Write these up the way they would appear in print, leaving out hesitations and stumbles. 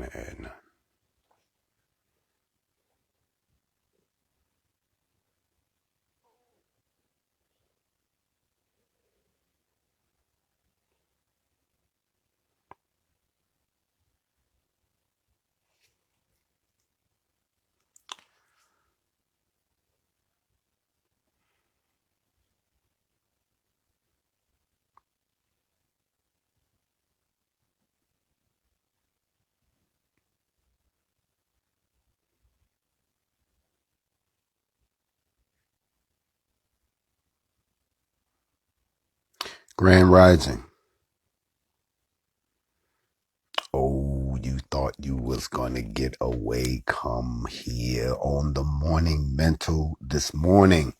want to add none. Grand Rising. Oh, you thought you was gonna get away? Come here on the morning mental this morning.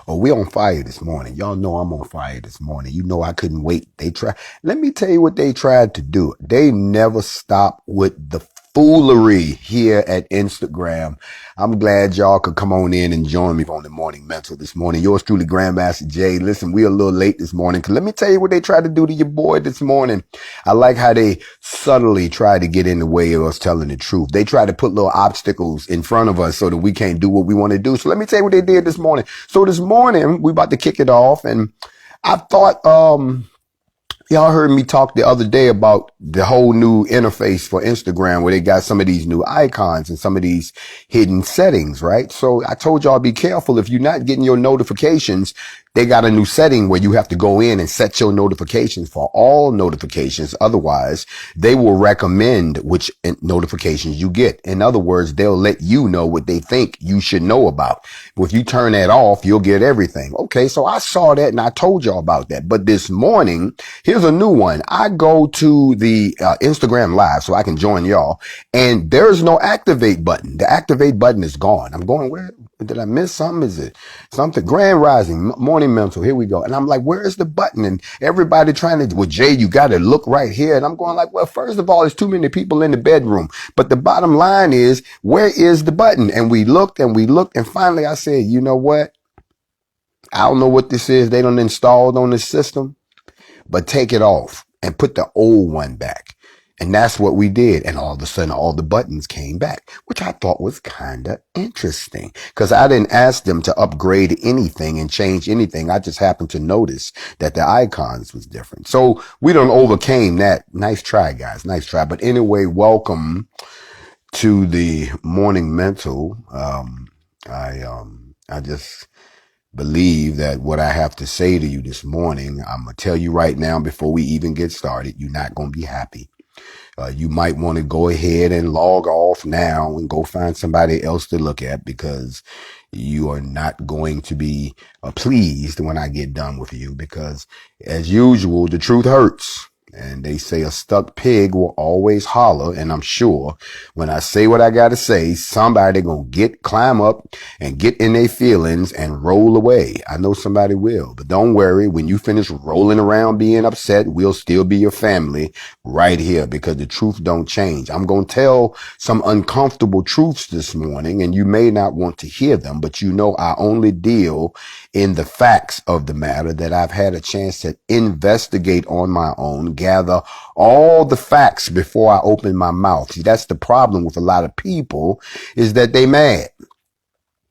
Oh, we on fire this morning. Y'all know I'm on fire this morning. You know I couldn't wait. Let me tell you what they tried to do. They never stopped with the foolery here at Instagram. I'm glad y'all could come on in and join me on the morning mental this morning. Yours truly, Grandmaster Jay. Listen, we're a little late this morning because let me tell you what they tried to do to your boy this morning. I like how they subtly tried to get in the way of us telling the truth. They tried to put little obstacles in front of us so that we can't do what we want to do. So let me tell you what they did this morning. So this morning, we about to kick it off, and I thought, y'all heard me talk the other day about the whole new interface for Instagram where they got some of these new icons and some of these hidden settings, right? So I told y'all be careful if you're not getting your notifications. They got a new setting where you have to go in and set your notifications for all notifications. Otherwise, they will recommend which notifications you get. In other words, they'll let you know what they think you should know about. If you turn that off, you'll get everything. Okay, so I saw that and I told y'all about that. But this morning, here's a new one. I go to the Instagram Live so I can join y'all, and there's no activate button. The activate button is gone. I'm going, where did I miss something? Is it something? Grand Rising, morning mental. Here we go. And I'm like, where is the button? And everybody trying to, well, Jay, you got to look right here. And I'm going like, well, first of all, there's too many people in the bedroom. But the bottom line is, where is the button? And we looked and we looked. And finally I said, you know what? I don't know what this is. They done installed on the system, but take it off and put the old one back. And that's what we did. And all of a sudden, all the buttons came back, which I thought was kind of interesting because I didn't ask them to upgrade anything and change anything. I just happened to notice that the icons was different. So we done overcame that. Nice try, guys. Nice try. But anyway, welcome to the morning mental. I just believe that what I have to say to you this morning, I'm going to tell you right now before we even get started, you're not going to be happy. You might want to go ahead and log off now and go find somebody else to look at because you are not going to be pleased when I get done with you because as usual, the truth hurts. And they say a stuck pig will always holler. And I'm sure when I say what I got to say, somebody going to climb up and get in their feelings and roll away. I know somebody will, but don't worry. When you finish rolling around being upset, we'll still be your family right here because the truth don't change. I'm going to tell some uncomfortable truths this morning and you may not want to hear them, but you know, I only deal in the facts of the matter that I've had a chance to investigate on my own, gather all the facts before I open my mouth. See, that's the problem with a lot of people is that they mad.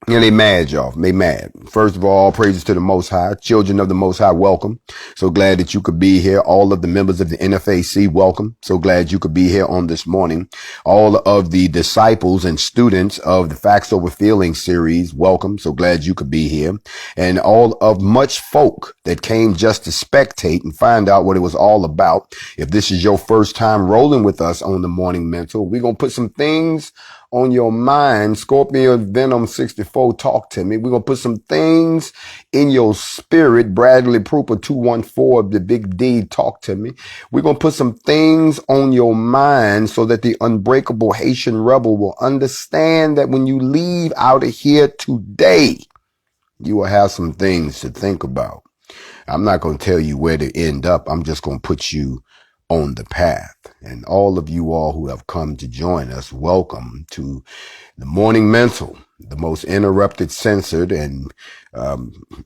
And they mad, y'all. They mad. First of all praises to the Most High. Children of the Most High, welcome. So glad that you could be here. All of the members of the NFAC, welcome. So glad you could be here on this morning. All of the disciples and students of the Facts Over Feelings series, welcome. So glad you could be here. And all of much folk that came just to spectate and find out what it was all about. If this is your first time rolling with us on the Morning Mental, we're going to put some things on your mind. Scorpion Venom 64, talk to me. We're going to put some things in your spirit. Bradley Prooper 214 of the Big D, talk to me. We're going to put some things on your mind so that the unbreakable Haitian rebel will understand that when you leave out of here today, you will have some things to think about. I'm not going to tell you where to end up. I'm just going to put you on the path. And all of you all who have come to join us, welcome to the Morning Mental, the most interrupted, censored, and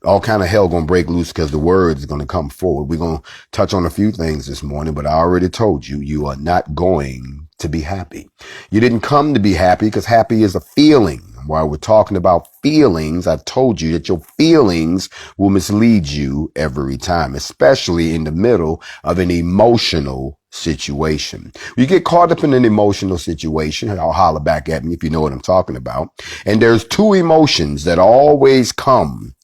all kind of hell gonna break loose because the word is gonna come forward. We're gonna touch on a few things this morning, but I already told you, you are not going to be happy. You didn't come to be happy because happy is a feeling. While we're talking about feelings, I've told you that your feelings will mislead you every time, especially in the middle of an emotional situation. You get caught up in an emotional situation, and I'll holler back at me if you know what I'm talking about. And there's two emotions that always come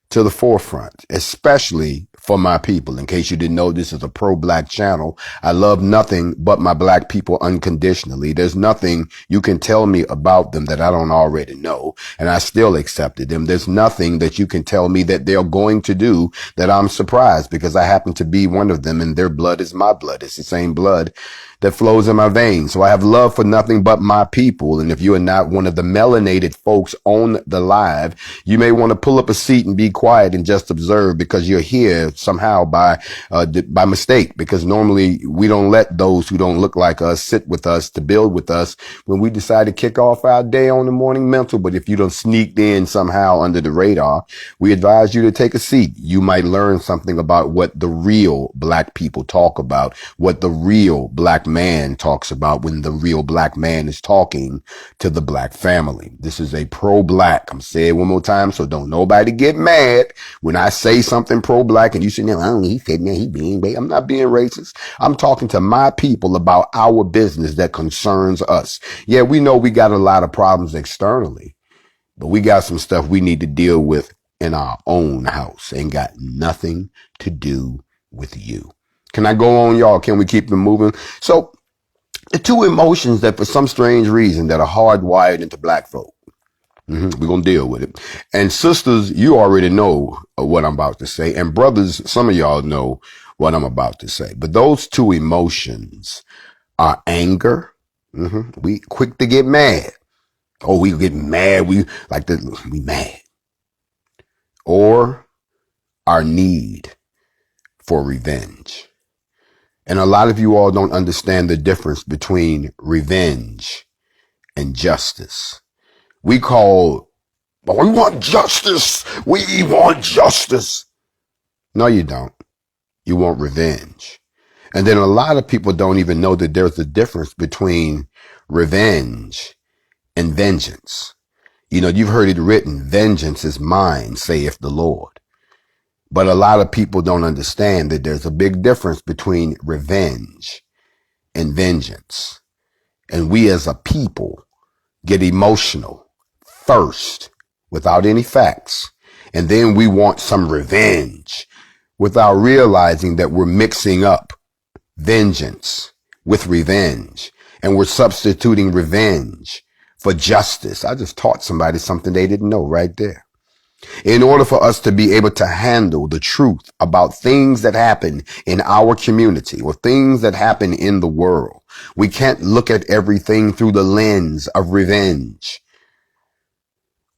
to the forefront, especially for my people. In case you didn't know, this is a pro-black channel. I love nothing but my black people unconditionally. There's nothing you can tell me about them that I don't already know, and I still accepted them. There's nothing that you can tell me that they're going to do that I'm surprised, because I happen to be one of them, and their blood is my blood. It's the same blood that flows in my veins. So I have love for nothing but my people. And if you are not one of the melanated folks on the live, you may want to pull up a seat and be quiet and just observe, because you're here somehow by mistake, because normally we don't let those who don't look like us sit with us to build with us when we decide to kick off our day on the morning mental. But if you don't sneaked in somehow under the radar, we advise you to take a seat. You might learn something about what the real black people talk about, what the real black man talks about when the real black man is talking to the black family. This is a pro-black. I'm saying it one more time, so don't nobody get mad when I say something pro-black and you say, no, I don't, he said, man, he being racist. I'm not being racist. I'm talking to my people about our business that concerns us. Yeah, we know we got a lot of problems externally, but we got some stuff we need to deal with in our own house. Ain't got nothing to do with you. Can I go on, y'all? Can we keep them moving? So the two emotions that for some strange reason that are hardwired into black folk. We're going to deal with it. And sisters, you already know what I'm about to say. And brothers, some of y'all know what I'm about to say. But those two emotions are anger. We quick to get mad. Oh, we get mad. We mad. Or our need for revenge. And a lot of you all don't understand the difference between revenge and justice. We want justice. We want justice. No, you don't. You want revenge. And then a lot of people don't even know that there's a difference between revenge and vengeance. You know, you've heard it written, vengeance is mine, saith the Lord. But a lot of people don't understand that there's a big difference between revenge and vengeance. And we as a people get emotional first without any facts. And then we want some revenge without realizing that we're mixing up vengeance with revenge. And we're substituting revenge for justice. I just taught somebody something they didn't know right there. In order for us to be able to handle the truth about things that happen in our community or things that happen in the world, we can't look at everything through the lens of revenge.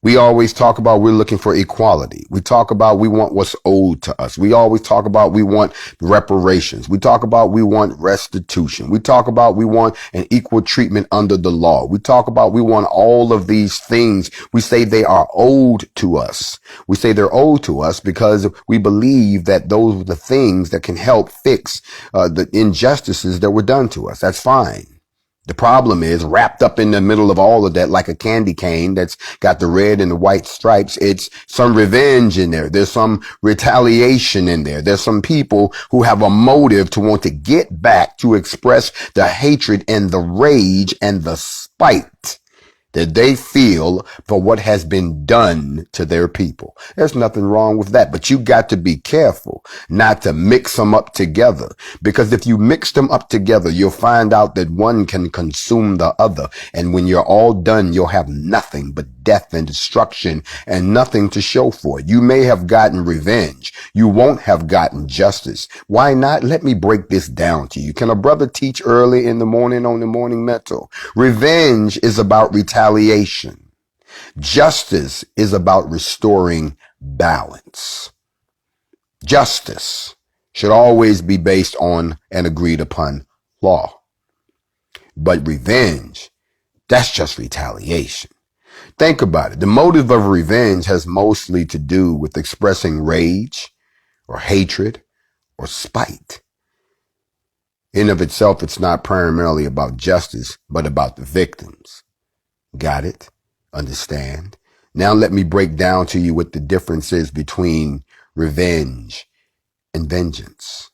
We always talk about we're looking for equality. We talk about we want what's owed to us. We always talk about we want reparations. We talk about we want restitution. We talk about we want an equal treatment under the law. We talk about we want all of these things. We say they are owed to us. We say they're owed to us because we believe that those are the things that can help fix the injustices that were done to us. That's fine. The problem is wrapped up in the middle of all of that, like a candy cane that's got the red and the white stripes. It's some revenge in there. There's some retaliation in there. There's some people who have a motive to want to get back, to express the hatred and the rage and the spite that they feel for what has been done to their people. There's nothing wrong with that, but you got to be careful not to mix them up together, because if you mix them up together, you'll find out that one can consume the other. And when you're all done, you'll have nothing but death and destruction and nothing to show for it. You may have gotten revenge. You won't have gotten justice. Why not? Let me break this down to you. Can a brother teach early in the morning on the morning mental? Revenge is about retaliation. Justice is about restoring balance. Justice should always be based on an agreed upon law. But revenge, that's just retaliation. Think about it. The motive of revenge has mostly to do with expressing rage or hatred or spite. In of itself, it's not primarily about justice, but about the victims. Got it? Understand? Now let me break down to you what the difference is between revenge and vengeance.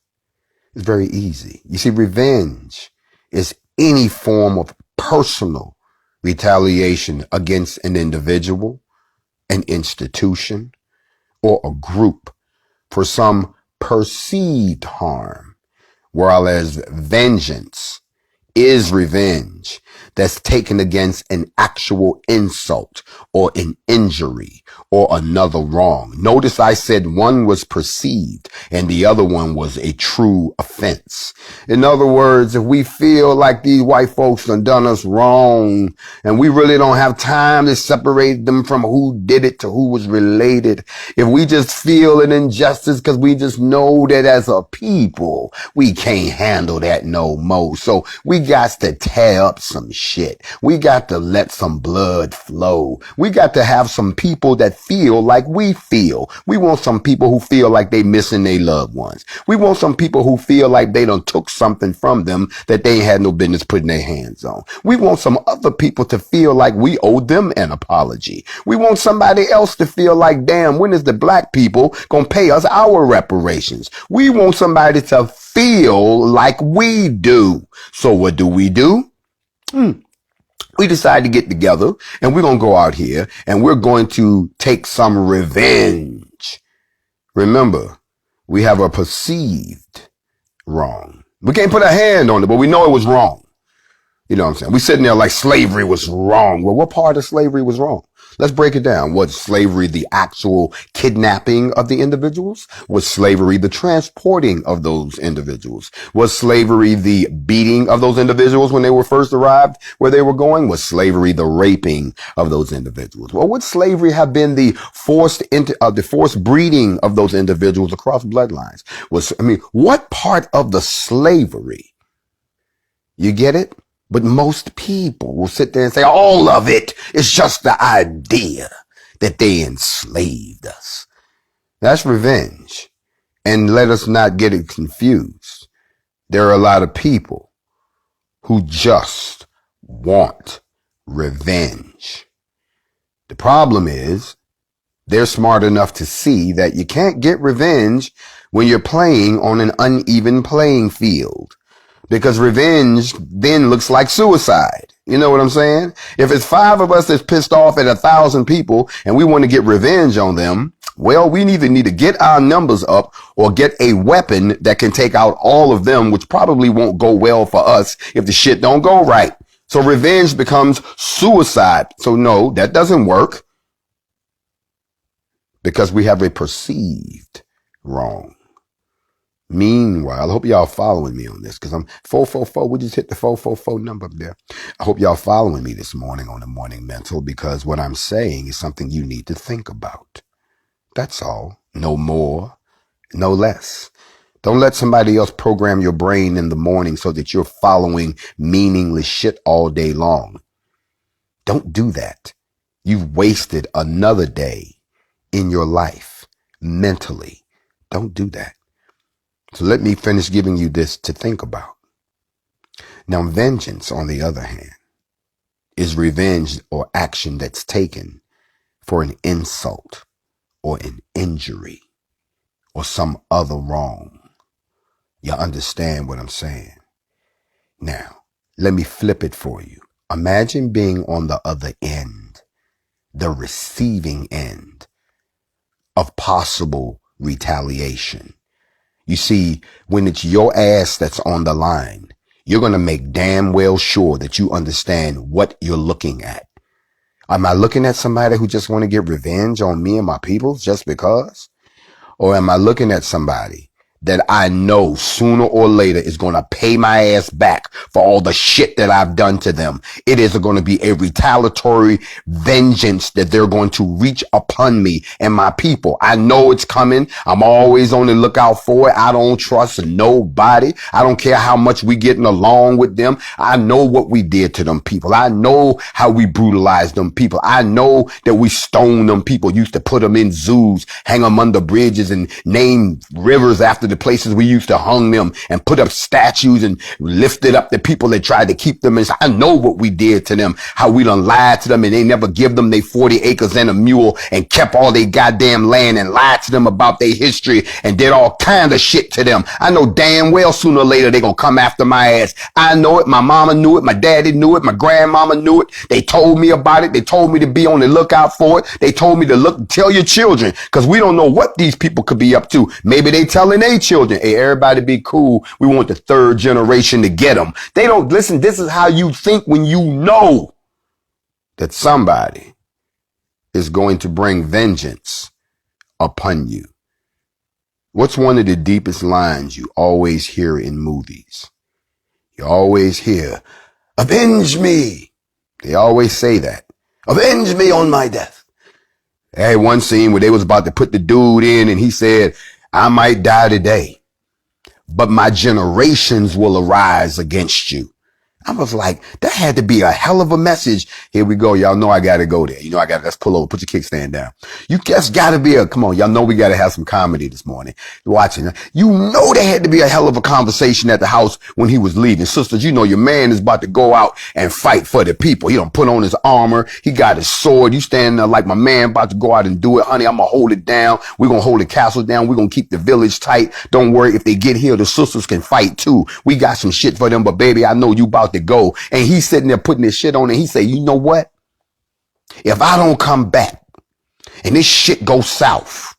It's very easy. You see, revenge is any form of personal retaliation against an individual, an institution, or a group for some perceived harm, whereas vengeance is revenge that's taken against an actual insult or an injury or another wrong. Notice I said one was perceived and the other one was a true offense. In other words, if we feel like these white folks done us wrong and we really don't have time to separate them from who did it to who was related, if we just feel an injustice because we just know that as a people, we can't handle that no more. So we got to tear up some shit. We got to let some blood flow. We got to have some people that feel like we feel. We want some people who feel like they missing their loved ones. We want some people who feel like they done took something from them that they ain't had no business putting their hands on. We want some other people to feel like we owe them an apology. We want somebody else to feel like, damn, when is the black people gonna pay us our reparations? We want somebody to feel like we do. So what do? We decide to get together and we're going to go out here and we're going to take some revenge. Remember, we have a perceived wrong. We can't put a hand on it, but we know it was wrong. You know what I'm saying? We're sitting there like slavery was wrong. Well, what part of slavery was wrong? Let's break it down. Was slavery the actual kidnapping of the individuals? Was slavery the transporting of those individuals? Was slavery the beating of those individuals when they were first arrived where they were going? Was slavery the raping of those individuals? Well, would slavery have been the forced breeding of those individuals across bloodlines? What part of the slavery? You get it? But most people will sit there and say all of it is just the idea that they enslaved us. That's revenge. And let us not get it confused. There are a lot of people who just want revenge. The problem is they're smart enough to see that you can't get revenge when you're playing on an uneven playing field. Because revenge then looks like suicide. You know what I'm saying? If it's 5 of us that's pissed off at 1,000 people and we want to get revenge on them, well, we either need to get our numbers up or get a weapon that can take out all of them, which probably won't go well for us if the shit don't go right. So revenge becomes suicide. So no, that doesn't work because we have a perceived wrong. Meanwhile, I hope y'all following me on this because I'm 444. We just hit the 444 number up there. I hope y'all following me this morning on the Morning Mental because what I'm saying is something you need to think about. That's all. No more, no less. Don't let somebody else program your brain in the morning so that you're following meaningless shit all day long. Don't do that. You've wasted another day in your life mentally. Don't do that. So let me finish giving you this to think about. Now, vengeance, on the other hand, is revenge or action that's taken for an insult or an injury or some other wrong. You understand what I'm saying? Now, let me flip it for you. Imagine being on the other end, the receiving end of possible retaliation. You see, when it's your ass that's on the line, you're going to make damn well sure that you understand what you're looking at. Am I looking at somebody who just want to get revenge on me and my people just because? Or am I looking at somebody that I know sooner or later is going to pay my ass back for all the shit that I've done to them? It is going to be a retaliatory vengeance that they're going to reach upon me and my people. I know it's coming. I'm always on the lookout for it. I don't trust nobody. I don't care how much we getting along with them. I know what we did to them people. I know how we brutalized them people. I know that we stoned them people, used to put them in zoos, hang them under bridges and name rivers after the places we used to hung them and put up statues and lifted up the people that tried to keep them. And I know what we did to them, how we done lied to them, and they never give them their 40 acres and a mule and kept all their goddamn land and lied to them about their history and did all kind of shit to them. I know damn well sooner or later they gonna come after my ass. I know it. My mama knew it. My daddy knew it. My grandmama knew it. They told me about it. They told me to be on the lookout for it. They told me to tell your children, because we don't know what these people could be up to. Maybe they telling their children, hey, everybody be cool. We want the third generation to get them. They don't listen. This is how you think when you know that somebody is going to bring vengeance upon you. What's one of the deepest lines you always hear in movies? You always hear, avenge me. They always say that. Avenge me on my death. I had one scene where they was about to put the dude in and he said, I might die today, but my generations will arise against you. I was like, that had to be a hell of a message. Here we go. Y'all know I got to go there. You know, let's pull over, put your kickstand down. You just got to come on. Y'all know we got to have some comedy this morning. Watching. You know, there had to be a hell of a conversation at the house when he was leaving. Sisters, you know, your man is about to go out and fight for the people. He don't put on his armor. He got his sword. You standing there like my man about to go out and do it. Honey, I'm going to hold it down. We're going to hold the castle down. We're going to keep the village tight. Don't worry. If they get here, the sisters can fight too. We got some shit for them, but baby, I know you about to go. And he's sitting there putting his shit on and he say, you know what? If I don't come back and this shit goes south,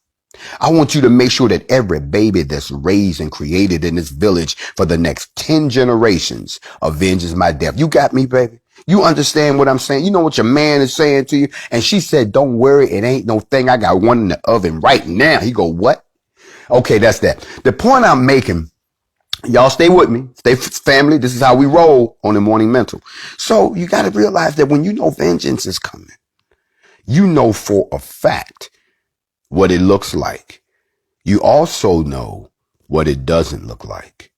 I want you to make sure that every baby that's raised and created in this village for the next 10 generations avenges my death. You got me, baby? You understand what I'm saying? You know what your man is saying to you? And she said, don't worry. It ain't no thing. I got one in the oven right now. He go, what? Okay, that's that. The point I'm making, y'all stay with me. Stay family. This is how we roll on the Morning Mental. So you got to realize that when you know vengeance is coming, you know for a fact what it looks like. You also know what it doesn't look like.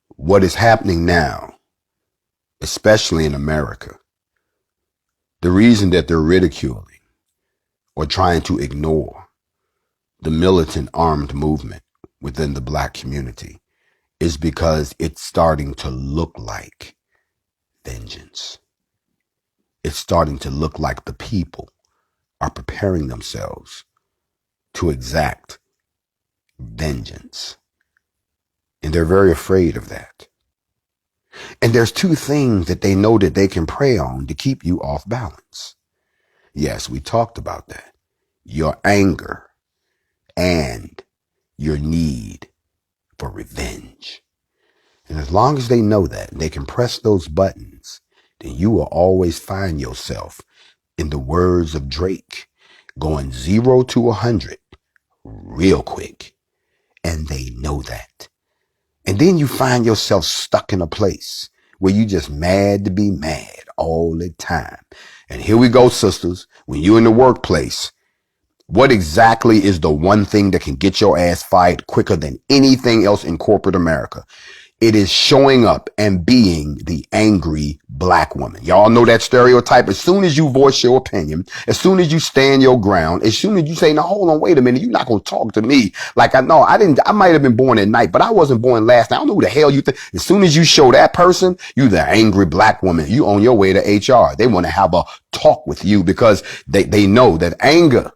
What is happening now, especially in America, the reason that they're ridiculing or trying to ignore the militant armed movement within the black community is because it's starting to look like vengeance. It's starting to look like the people are preparing themselves to exact vengeance. And they're very afraid of that. And there's two things that they know that they can prey on to keep you off balance. Yes, we talked about that. Your anger and your need for revenge. And as long as they know that, and they can press those buttons, then you will always find yourself, in the words of Drake, going 0 to 100 real quick. And they know that. And then you find yourself stuck in a place where you just mad to be mad all the time. And here we go, sisters. When you're in the workplace, what exactly is the one thing that can get your ass fired quicker than anything else in corporate America? It is showing up and being the angry black woman. Y'all know that stereotype. As soon as you voice your opinion, as soon as you stand your ground, as soon as you say, now hold on, wait a minute, you're not going to talk to me like I might have been born at night, but I wasn't born last night. I don't know who the hell you think. As soon as you show that person, you the angry black woman, you on your way to HR. They want to have a talk with you because they know that anger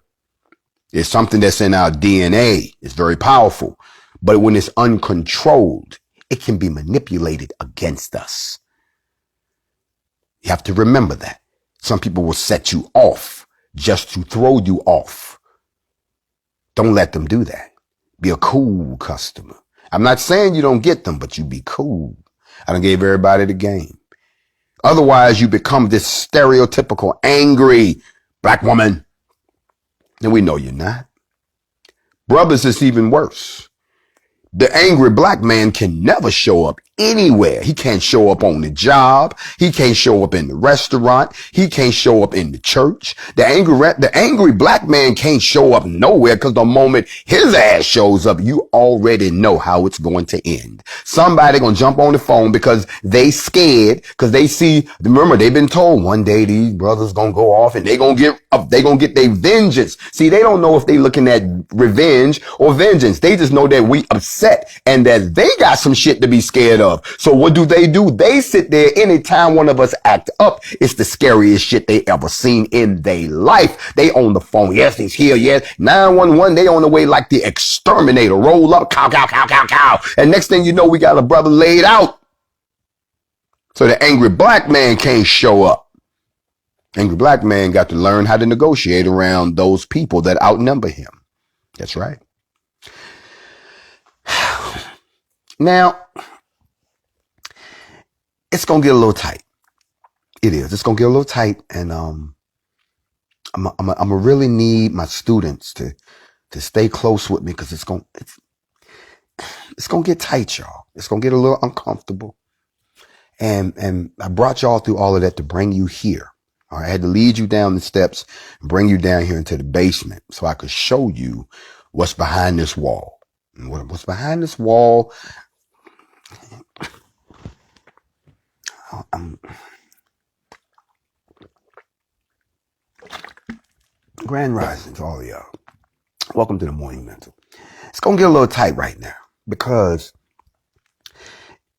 is something that's in our DNA. It's very powerful. But when it's uncontrolled, it can be manipulated against us. You have to remember that. Some people will set you off just to throw you off. Don't let them do that. Be a cool customer. I'm not saying you don't get them, but you be cool. I done gave everybody the game. Otherwise, you become this stereotypical angry black woman. And we know you're not. Brothers, it's even worse. The angry black man can never show up anywhere. He can't show up on the job. He can't show up in the restaurant. He can't show up in the church. The angry black man can't show up nowhere, because the moment his ass shows up, you already know how it's going to end. Somebody gonna jump on the phone because they scared, because they see, remember, they've been told one day these brothers gonna go off and they gonna get their vengeance. See, they don't know if they looking at revenge or vengeance. They just know that we upset and that they got some shit to be scared of. So what do? They sit there anytime one of us act up. It's the scariest shit they ever seen in their life. They on the phone. Yes, he's here. Yes. 911. They on the way like the exterminator. Roll up. Cow, cow, cow, cow, cow. And next thing you know, we got a brother laid out. So the angry black man can't show up. Angry black man got to learn how to negotiate around those people that outnumber him. That's right. Now, it's going to get a little tight. It is. It's going to get a little tight. And I'm gonna really need my students to stay close with me, because it's going to get tight, y'all. It's going to get a little uncomfortable. And I brought y'all through all of that to bring you here. All right, I had to lead you down the steps, bring you down here into the basement so I could show you what's behind this wall. And what's behind this wall? Grand rising to all of y'all. Welcome to the Morning Mental. It's going to get a little tight right now, because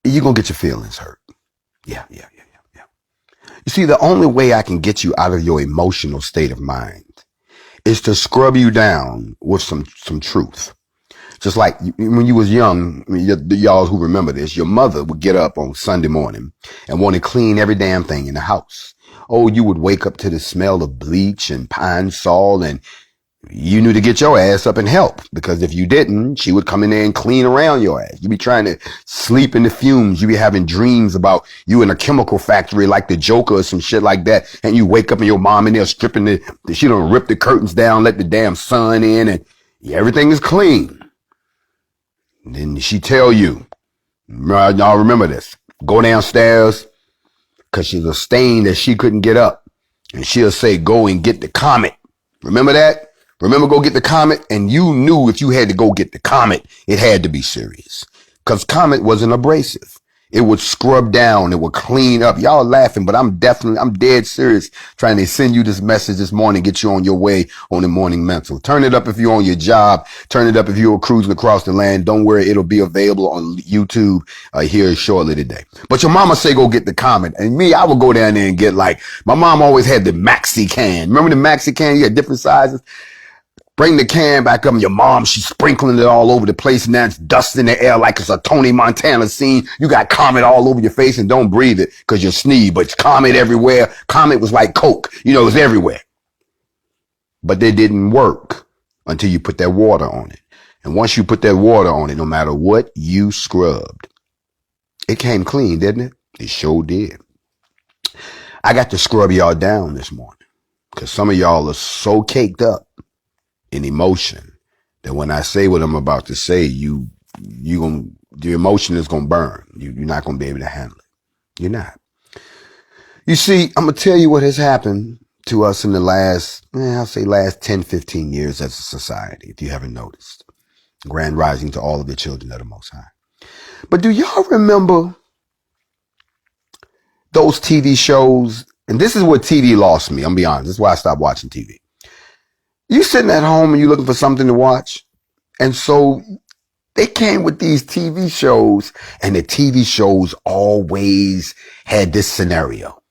you're going to get your feelings hurt. Yeah. You see, the only way I can get you out of your emotional state of mind is to scrub you down with some truth. Just like when you was young, y'all who remember this, your mother would get up on Sunday morning and want to clean every damn thing in the house. Oh, you would wake up to the smell of bleach and Pine Sol, and you knew to get your ass up and help, because if you didn't, she would come in there and clean around your ass. You'd be trying to sleep in the fumes. You'd be having dreams about you in a chemical factory like the Joker or some shit like that. And you wake up and your mom in there stripping she done rip the curtains down, let the damn sun in, and everything is clean. And then she tell you, y'all remember this, go downstairs, because she's a stain that she couldn't get up. And she'll say, go and get the Comet. Remember that? Remember, go get the Comet? And you knew if you had to go get the Comet, it had to be serious. Because Comet wasn't abrasive. It would scrub down. It would clean up. Y'all laughing, but I'm dead serious trying to send you this message this morning, get you on your way on the Morning Mental. Turn it up if you're on your job. Turn it up if you're cruising across the land. Don't worry, it'll be available on YouTube here shortly today. But your mama say go get the Comet. And me, I would go down there and get my mom always had the Maxi can. Remember the Maxi can? You had different sizes. Bring the can back up, and your mom, she's sprinkling it all over the place, and now it's dust in the air like it's a Tony Montana scene. You got Comet all over your face, and don't breathe it because you sneeze, but it's Comet everywhere. Comet was like Coke. It was everywhere. But they didn't work until you put that water on it. And once you put that water on it, no matter what you scrubbed, it came clean, didn't it? It sure did. I got to scrub y'all down this morning because some of y'all are so caked up in emotion that when I say what I'm about to say, the emotion is going to burn. You're not going to be able to handle it. You're not. You see, I'm going to tell you what has happened to us in the last 10, 15 years as a society, if you haven't noticed. Grand rising to all of the children of the Most High. But do y'all remember those TV shows? And this is where TV lost me. I'm going to be honest. This is why I stopped watching TV. You sitting at home and you're looking for something to watch. And so they came with these TV shows, and the TV shows always had this scenario.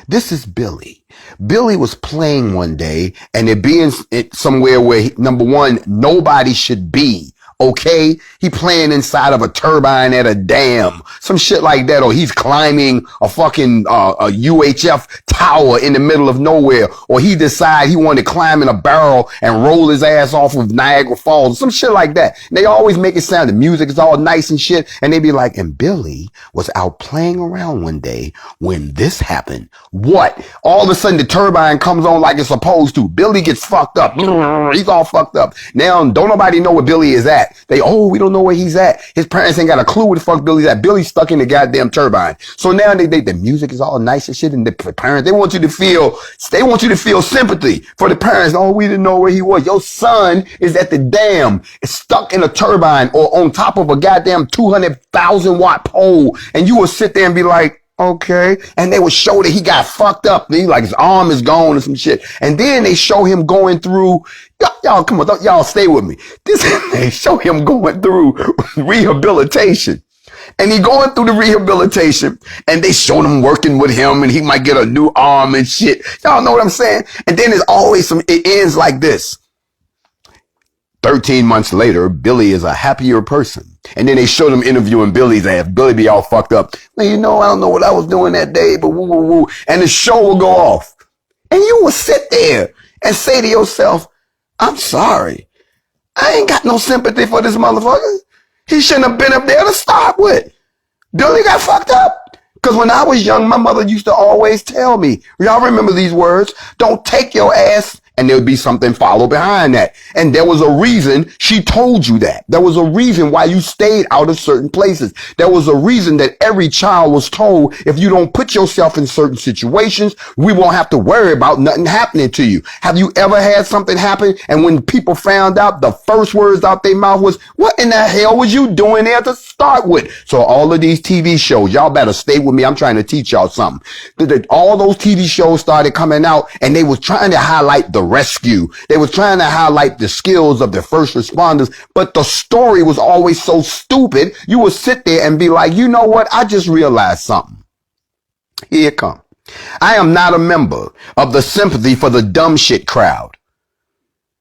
This is Billy. Billy was playing one day, and it being somewhere where, number one, nobody should be. Okay, he playing inside of a turbine at a dam, some shit like that, or he's climbing a fucking a UHF tower in the middle of nowhere, or he decide he wanted to climb in a barrel and roll his ass off of Niagara Falls, some shit like that. And they always make it sound, the music is all nice and shit, and they be like, and Billy was out playing around one day when this happened. What? All of a sudden the turbine comes on like it's supposed to. Billy gets fucked up. He's all fucked up. Now don't nobody know where Billy is at. at? We don't know where he's at. His parents ain't got a clue where the fuck Billy's at. Billy's stuck in the goddamn turbine. So now the music is all nice and shit, and the parents, they want you to feel sympathy for the parents. Oh, we didn't know where he was. Your son is at the dam, is stuck in a turbine or on top of a goddamn 200,000 watt pole, and you will sit there and be like, okay. And they would show that he got fucked up. Like his arm is gone or some shit. And then they show him going through, y'all come on, y'all stay with me. They show him going through rehabilitation. And he going through the rehabilitation, and they showed him working with him, and he might get a new arm and shit. Y'all know what I'm saying? And then there's always it ends like this. 13 months later, Billy is a happier person. And then they showed him interviewing Billy's ass. Billy be all fucked up. Well, I don't know what I was doing that day, but woo, woo, woo. And the show will go off. And you will sit there and say to yourself, I'm sorry. I ain't got no sympathy for this motherfucker. He shouldn't have been up there to start with. Billy got fucked up. Because when I was young, my mother used to always tell me, y'all remember these words? Don't take your ass, and there would be something follow behind that. And there was a reason she told you that. There was a reason why you stayed out of certain places. There was a reason that every child was told, if you don't put yourself in certain situations, we won't have to worry about nothing happening to you. Have you ever had something happen, and when people found out, the first words out their mouth was, what in the hell was you doing there to start with? So all of these TV shows, y'all better stay with me. I'm trying to teach y'all something. All those TV shows started coming out, and they was trying to highlight the rescue. They was trying to highlight the skills of the first responders, but the story was always so stupid. You would sit there and be like, you know what? I just realized something. Here it comes. I am not a member of the sympathy for the dumb shit crowd.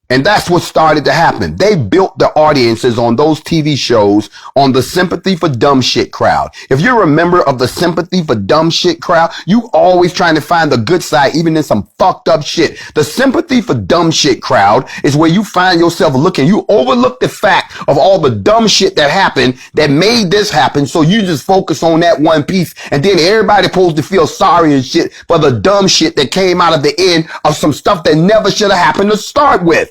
And that's what started to happen. They built the audiences on those TV shows on the sympathy for dumb shit crowd. If you're a member of the sympathy for dumb shit crowd, you always trying to find the good side, even in some fucked up shit. The sympathy for dumb shit crowd is where you find yourself looking. You overlook the fact of all the dumb shit that happened that made this happen. So you just focus on that one piece. And then everybody supposed to feel sorry and shit for the dumb shit that came out of the end of some stuff that never should have happened to start with.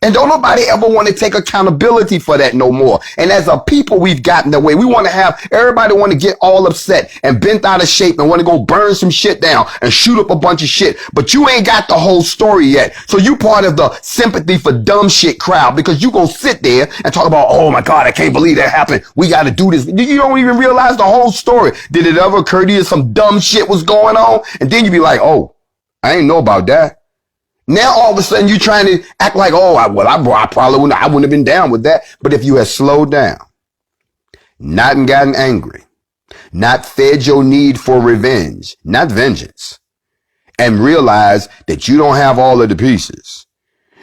And don't nobody ever want to take accountability for that no more. And as a people, we've gotten that way. We want to have everybody want to get all upset and bent out of shape and want to go burn some shit down and shoot up a bunch of shit. But you ain't got the whole story yet. So you part of the sympathy for dumb shit crowd, because you gonna sit there and talk about, oh my God, I can't believe that happened. We got to do this. You don't even realize the whole story. Did it ever occur to you some dumb shit was going on? And then you be like, oh, I ain't know about that. Now all of a sudden you're trying to act like, oh, I probably wouldn't have been down with that. But if you had slowed down, not gotten angry, not fed your need for revenge, not vengeance, and realize that you don't have all of the pieces,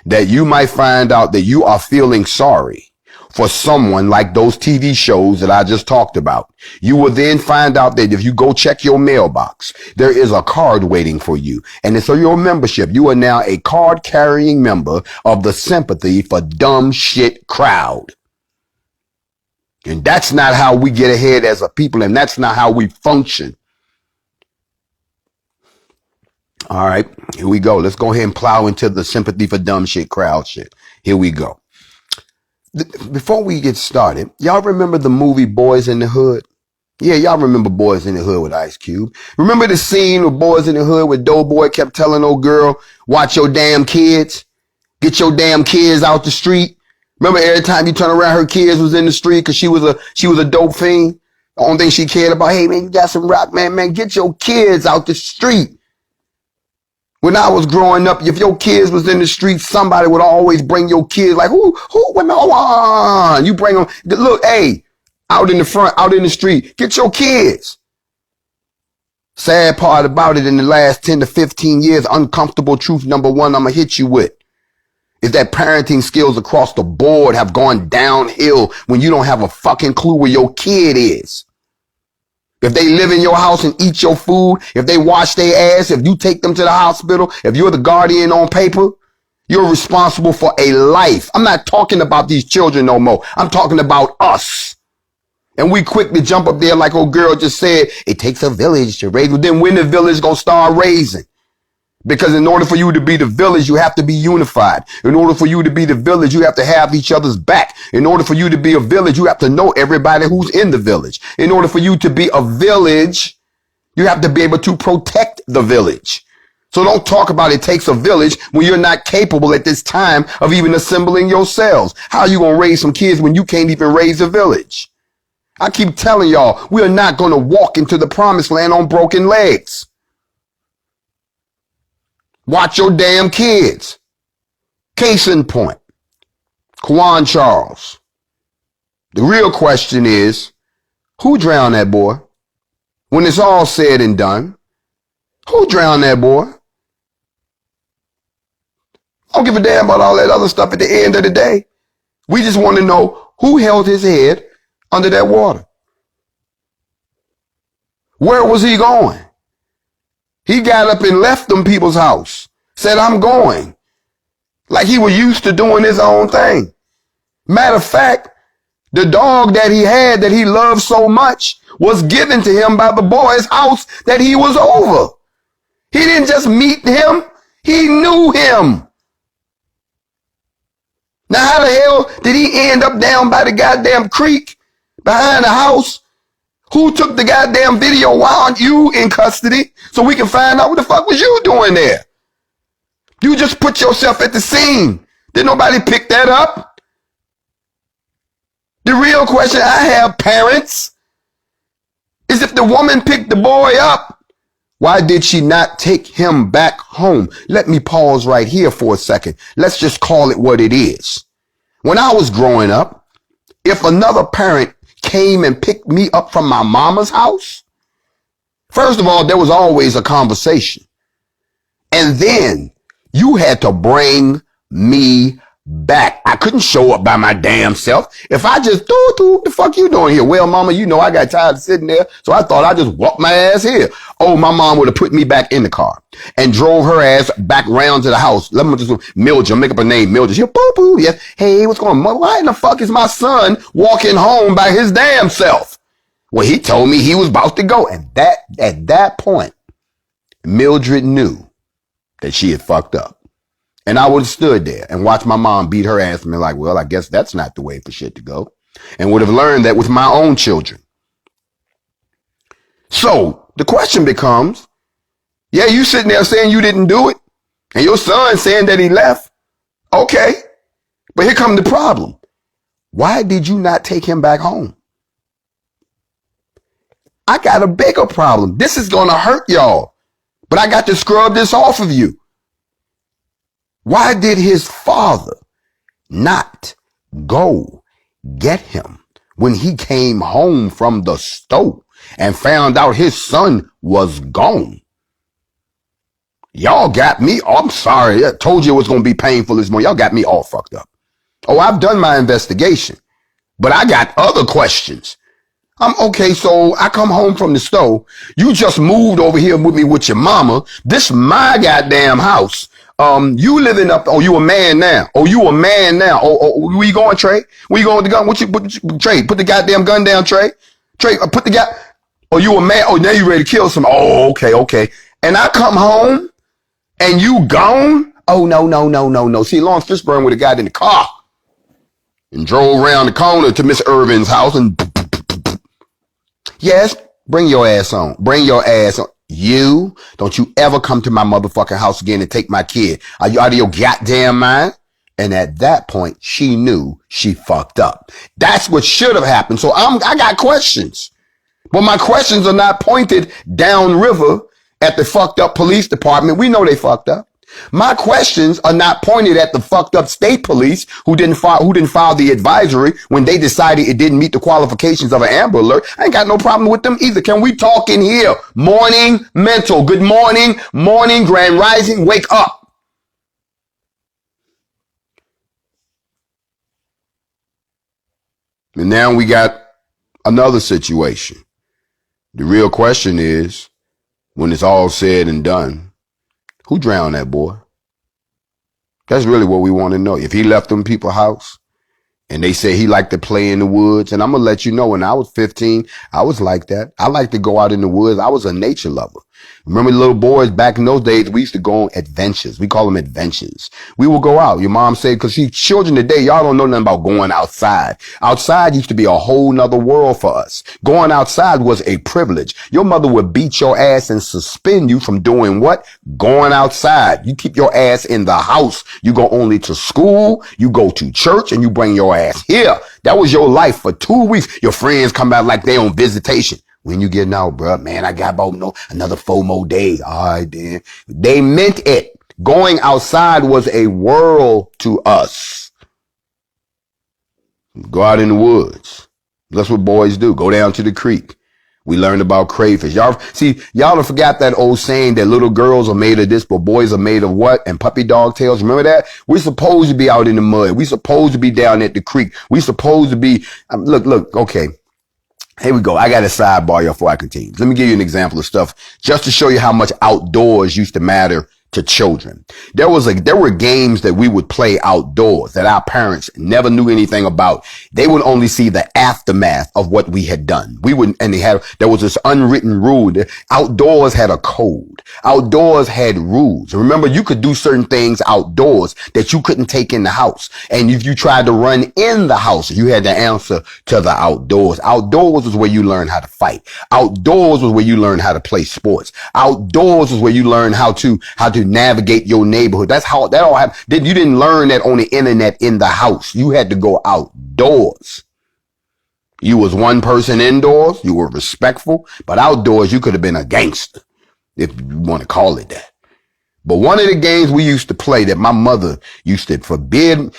that you might find out that you are feeling sorry for someone like those TV shows that I just talked about. You will then find out that if you go check your mailbox, there is a card waiting for you. And it's your membership. You are now a card carrying member of the sympathy for dumb shit crowd. And that's not how we get ahead as a people. And that's not how we function. All right, here we go. Let's go ahead and plow into the sympathy for dumb shit crowd shit. Here we go. Before we get started, y'all remember the movie Boys in the Hood? Yeah, y'all remember Boys in the Hood with Ice Cube. Remember the scene with Boys in the Hood where Doughboy kept telling old girl, watch your damn kids, get your damn kids out the street. Remember every time you turn around, her kids was in the street because she was a dope fiend. The only thing she cared about, hey man, you got some rock, man, get your kids out the street. When I was growing up, if your kids was in the street, somebody would always bring your kids. Like, who, hold on. You bring them, look, hey, out in the front, out in the street, get your kids. Sad part about it, in the last 10 to 15 years, uncomfortable truth number one I'm going to hit you with is that parenting skills across the board have gone downhill when you don't have a fucking clue where your kid is. If they live in your house and eat your food, if they wash their ass, if you take them to the hospital, if you're the guardian on paper, you're responsible for a life. I'm not talking about these children no more. I'm talking about us. And we quick to jump up there like old girl just said, it takes a village to raise. Well, then when the village gonna start raising? Because in order for you to be the village, you have to be unified. In order for you to be the village, you have to have each other's back. In order for you to be a village, you have to know everybody who's in the village. In order for you to be a village, you have to be able to protect the village. So don't talk about it takes a village when you're not capable at this time of even assembling yourselves. How are you going to raise some kids when you can't even raise a village? I keep telling y'all, we are not going to walk into the promised land on broken legs. Watch your damn kids. Case in point, Kwan Charles. The real question is, who drowned that boy? When it's all said and done, who drowned that boy? I don't give a damn about all that other stuff at the end of the day. We just want to know who held his head under that water. Where was he going? He got up and left them people's house, said, I'm going. Like he was used to doing his own thing. Matter of fact, the dog that he had that he loved so much was given to him by the boy's house that he was over. He didn't just meet him, he knew him. Now how the hell did he end up down by the goddamn creek behind the house? Who took the goddamn video? Why aren't you in custody so we can find out what the fuck was you doing there? You just put yourself at the scene. Did nobody pick that up? The real question I have, parents, is if the woman picked the boy up, why did she not take him back home? Let me pause right here for a second. Let's just call it what it is. When I was growing up, if another parent came and picked me up from my mama's house, first of all, there was always a conversation. And then you had to bring me back. I couldn't show up by my damn self. If I just what the fuck you doing here? Well, mama, you know I got tired of sitting there, so I thought I'd just walk my ass here. Oh, my mom would have put me back in the car and drove her ass back round to the house. Let me just Mildred, make up a name, Mildred. She'll boo. Yes. Hey, what's going on? Why in the fuck is my son walking home by his damn self? Well, he told me he was about to go. And at that point, Mildred knew that she had fucked up. And I would have stood there and watched my mom beat her ass and be like, well, I guess that's not the way for shit to go. And would have learned that with my own children. So the question becomes, yeah, you sitting there saying you didn't do it and your son saying that he left. Okay. But here comes the problem. Why did you not take him back home? I got a bigger problem. This is going to hurt y'all, but I got to scrub this off of you. Why did his father not go get him when he came home from the store and found out his son was gone? Y'all got me. Oh, I'm sorry. I told you it was going to be painful this morning. Y'all got me all fucked up. Oh, I've done my investigation, but I got other questions. Okay, so I come home from the store. You just moved over here with me with your mama. This is my goddamn house. You living up, you a man now. You a man now. Where you going, Trey? Where you going with the gun? Trey, put the goddamn gun down, Trey. Trey, put the guy. You a man. Now you ready to kill some. Okay. And I come home and you gone? No. See, Lawrence Fishburne would have got in the car and drove around the corner to Miss Irvin's house and yes, bring your ass on. Bring your ass on. You, don't you ever come to my motherfucking house again and take my kid. Are you out of your goddamn mind? And at that point, she knew she fucked up. That's what should have happened. So I got questions. But my questions are not pointed downriver at the fucked up police department. We know they fucked up. My questions are not pointed at the fucked up state police who didn't file the advisory when they decided it didn't meet the qualifications of an Amber Alert. I ain't got no problem with them either. Can we talk in here? Morning mental. Good morning. Morning grand rising. Wake up. And now we got another situation. The real question is, when it's all said and done, who drowned that boy? That's really what we want to know. If he left them people's house and they say he liked to play in the woods, and I'm going to let you know, when I was 15, I was like that. I liked to go out in the woods. I was a nature lover. Remember the little boys back in those days, we used to go on adventures. We call them adventures. We will go out. Your mom said, cause see, children today, y'all don't know nothing about going outside. Outside used to be a whole nother world for us. Going outside was a privilege. Your mother would beat your ass and suspend you from doing what? Going outside. You keep your ass in the house. You go only to school. You go to church and you bring your ass here. That was your life for 2 weeks. Your friends come out like they on visitation. When you getting out, bro, man, I got about another 4 more days. All right, then. They meant it. Going outside was a world to us. Go out in the woods. That's what boys do. Go down to the creek. We learned about crayfish. Y'all don't forgot that old saying that little girls are made of this, but boys are made of what? And puppy dog tails. Remember that? We're supposed to be out in the mud. We're supposed to be down at the creek. We're supposed to be, look, okay. Here we go. I got a sidebar here before I continue. Let me give you an example of stuff just to show you how much outdoors used to matter to children. There were games that we would play outdoors that our parents never knew anything about. They would only see the aftermath of what we had done. There was this unwritten rule that outdoors had a code. Outdoors had rules. Remember, you could do certain things outdoors that you couldn't take in the house. And if you tried to run in the house, you had to answer to the outdoors. Outdoors was where you learned how to fight. Outdoors was where you learned how to play sports. Outdoors was where you learned how to navigate your neighborhood. That's how that all happened. You didn't learn that on the internet in the house. You had to go outdoors. You was one person indoors. You were respectful, but outdoors you could have been a gangster, if you want to call it that. But one of the games we used to play that my mother used to forbid,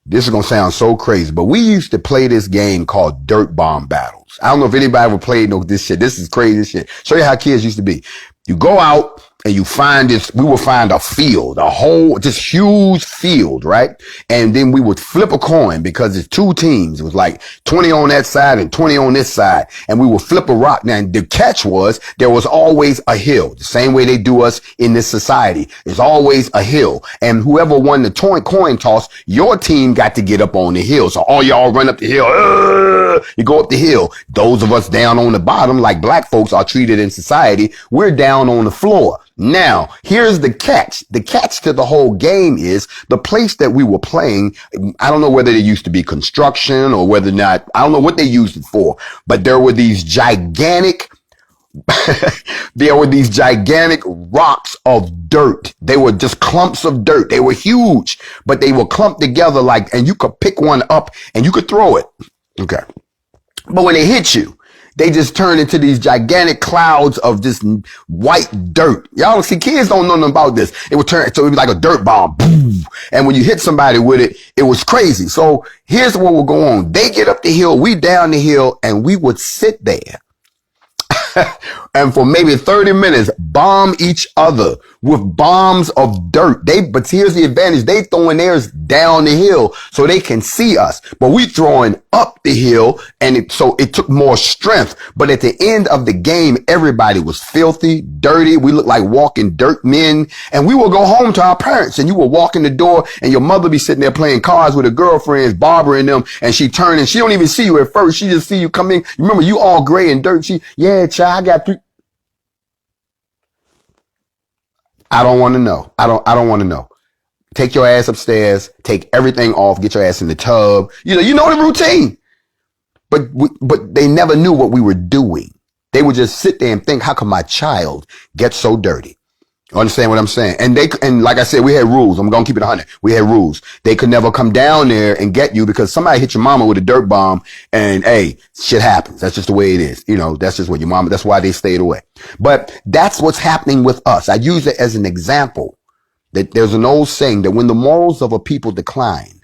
this is going to sound so crazy, but we used to play this game called Dirt Bomb Battles. I don't know if anybody ever played this shit. This is crazy shit. Show you how kids used to be. You go out and you we would find a field, just huge field, right? And then we would flip a coin because it's 2 teams. It was like 20 on that side and 20 on this side. And we would flip a rock. Now, the catch was there was always a hill, the same way they do us in this society. There's always a hill. And whoever won the coin toss, your team got to get up on the hill. So all y'all run up the hill. You go up the hill. Those of us down on the bottom, like black folks are treated in society, we're down on the floor. Now, here's the catch. The catch to the whole game is the place that we were playing. I don't know whether it used to be construction or whether or not, I don't know what they used it for, but there were these gigantic rocks of dirt. They were just clumps of dirt. They were huge, but they were clumped together and you could pick one up and you could throw it. Okay. But when they hit you, they just turn into these gigantic clouds of this white dirt. Y'all see, kids don't know nothing about this. It would turn, so it would be like a dirt bomb. Boom. And when you hit somebody with it, it was crazy. So here's what will go on. They get up the hill, we down the hill, and we would sit there and for maybe 30 minutes bomb each other with bombs of dirt. But here's the advantage. They throwing theirs down the hill so they can see us, but we throwing up the hill, and so it took more strength. But at the end of the game, everybody was filthy, dirty. We looked like walking dirt men, and we would go home to our parents, and you would walk in the door and your mother be sitting there playing cards with her girlfriends, Barbara and them, and she turn and she don't even see you at first. She just see you come in. Remember, you all gray and dirt. Yeah, child, I got 3. I don't want to know. I don't want to know. Take your ass upstairs, take everything off, get your ass in the tub. You know the routine. But they never knew what we were doing. They would just sit there and think, how come my child gets so dirty? You understand what I'm saying? And like I said, we had rules. I'm going to keep it 100. We had rules. They could never come down there and get you because somebody hit your mama with a dirt bomb, and hey, shit happens. That's just the way it is. That's just what your mama, that's why they stayed away. But that's what's happening with us. I use it as an example that there's an old saying that when the morals of a people decline,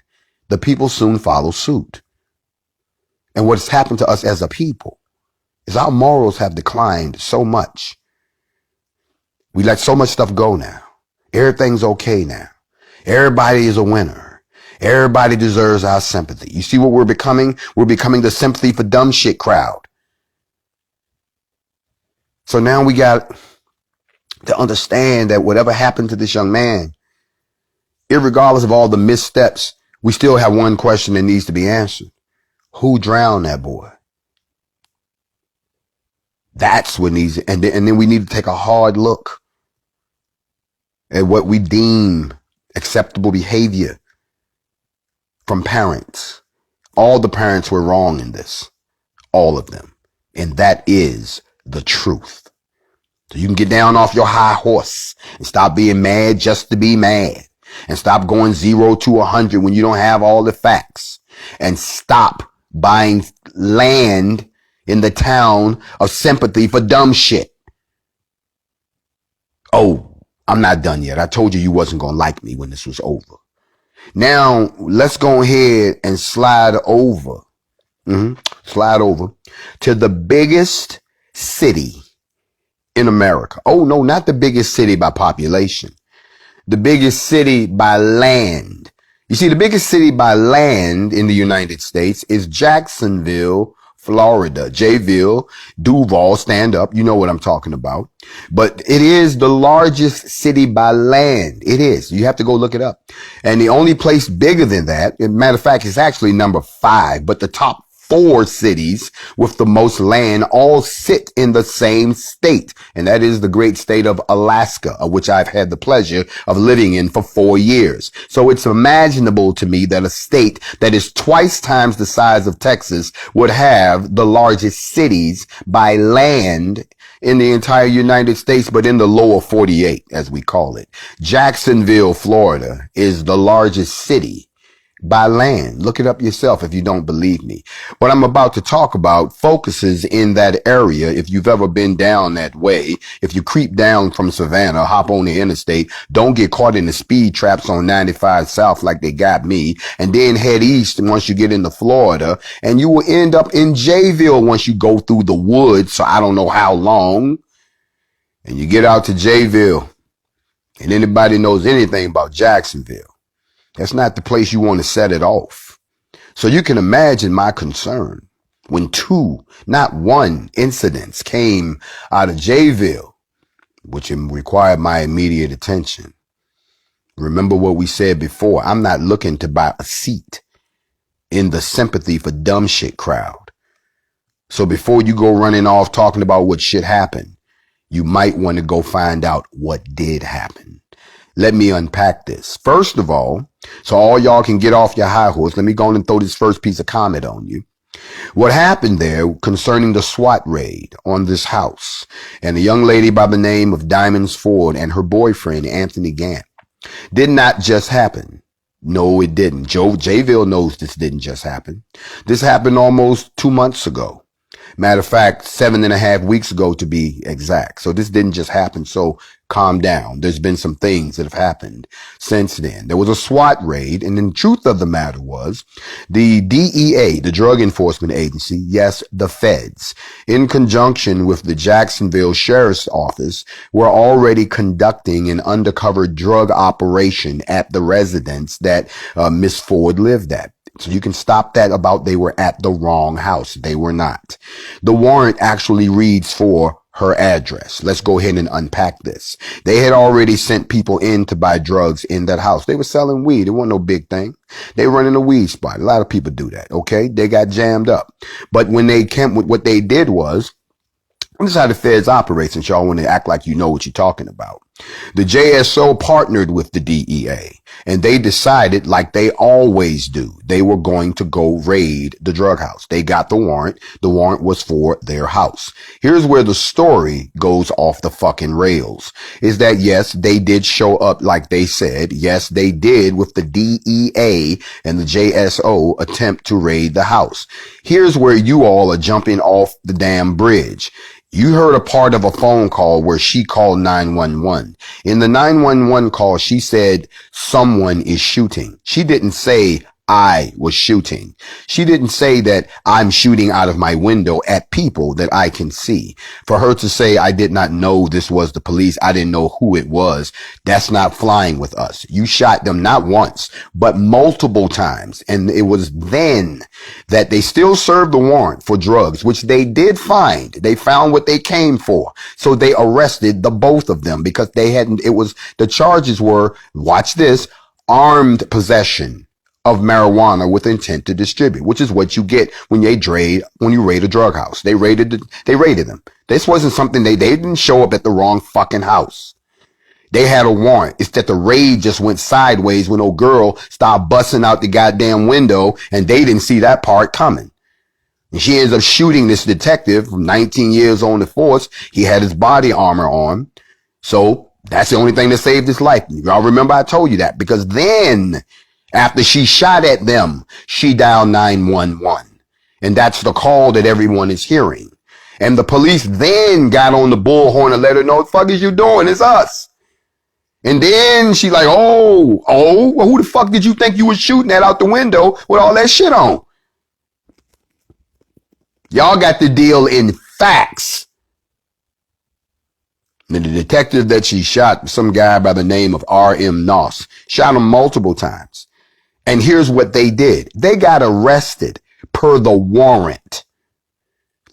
the people soon follow suit. And what's happened to us as a people is our morals have declined so much. We let so much stuff go now. Everything's okay now. Everybody is a winner. Everybody deserves our sympathy. You see what we're becoming? We're becoming the sympathy for dumb shit crowd. So now we got to understand that whatever happened to this young man, irregardless of all the missteps, we still have one question that needs to be answered. Who drowned that boy? That's what needs, and then we need to take a hard look at what we deem acceptable behavior from parents. All the parents were wrong in this. All of them. And that is the truth. So you can get down off your high horse and stop being mad just to be mad. And stop going 0 to 100 when you don't have all the facts. And stop buying land in the town of sympathy for dumb shit. Oh, I'm not done yet. I told you wasn't going to like me when this was over. Now, let's go ahead and slide over to the biggest city in America. Oh, no, not the biggest city by population. The biggest city by land. You see, the biggest city by land in the United States is Jacksonville, Florida. Jayville, Duval, stand up. You know what I'm talking about. But it is the largest city by land. It is. You have to go look it up. And the only place bigger than that, as a matter of fact, it's actually number 5, but the top 4 cities with the most land all sit in the same state. And that is the great state of Alaska, of which I've had the pleasure of living in for 4 years. So it's imaginable to me that a state that is twice times the size of Texas would have the largest cities by land in the entire United States, but in the lower 48, as we call it. Jacksonville, Florida is the largest city by land. Look it up yourself if you don't believe me. What I'm about to talk about focuses in that area. If you've ever been down that way, if you creep down from Savannah, hop on the interstate, don't get caught in the speed traps on 95 South like they got me, and then head east once you get into Florida, and you will end up in Jayville once you go through the woods, so I don't know how long, and you get out to Jayville, and anybody knows anything about Jacksonville, that's not the place you want to set it off. So you can imagine my concern when 2, not 1 incidents came out of Jayville, which required my immediate attention. Remember what we said before. I'm not looking to buy a seat in the sympathy for dumb shit crowd. So before you go running off talking about what shit happened, you might want to go find out what did happen. Let me unpack this. First of all, so all y'all can get off your high horse, let me go on and throw this first piece of comment on you. What happened there concerning the SWAT raid on this house and a young lady by the name of Diamonds Ford and her boyfriend, Anthony Gant, did not just happen. No, it didn't. Jayville knows this didn't just happen. This happened almost 2 months ago. Matter of fact, 7.5 weeks ago to be exact. So this didn't just happen. So calm down. There's been some things that have happened since then. There was a SWAT raid, and the truth of the matter was the DEA, the Drug Enforcement Agency, yes, the feds, in conjunction with the Jacksonville Sheriff's Office, were already conducting an undercover drug operation at the residence that Miss Ford lived at. So you can stop that about they were at the wrong house. They were not. The warrant actually reads for her address. Let's go ahead and unpack this. They had already sent people in to buy drugs in that house. They were selling weed. It wasn't no big thing. They were running a weed spot. A lot of people do that. Okay. They got jammed up. But when they came, what they did was, this is how the feds operate, since y'all want to act like you know what you're talking about. The JSO partnered with the DEA, and they decided, like they always do, they were going to go raid the drug house. They got the warrant. The warrant was for their house. Here's where the story goes off the fucking rails, is that yes, they did show up like they said. Yes, they did, with the DEA and the JSO, attempt to raid the house. Here's where you all are jumping off the damn bridge. You heard a part of a phone call where she called 911. In the 911 call, she said, someone is shooting. She didn't say, I was shooting. She didn't say that I'm shooting out of my window at people that I can see. For her to say, I did not know this was the police, I didn't know who it was, that's not flying with us. You shot them not once, but multiple times. And it was then that they still served the warrant for drugs, which they did find. They found what they came for. So they arrested the both of them because they hadn't, the charges were, watch this, armed possession of marijuana with intent to distribute, which is what you get when you raid a drug house. They raided them. This wasn't something they didn't show up at the wrong fucking house. They had a warrant. It's that the raid just went sideways when old girl started busting out the goddamn window and they didn't see that part coming. And she ends up shooting this detective from 19 years on the force. He had his body armor on. So that's the only thing that saved his life. Y'all remember I told you that, because then after she shot at them, she dialed 911. And that's the call that everyone is hearing. And the police then got on the bullhorn and let her know, what the fuck is you doing? It's us. And then she like, well, who the fuck did you think you was shooting at out the window with all that shit on? Y'all got the deal in facts. And the detective that she shot, some guy by the name of R.M. Noss, shot him multiple times. And here's what they did. They got arrested per the warrant,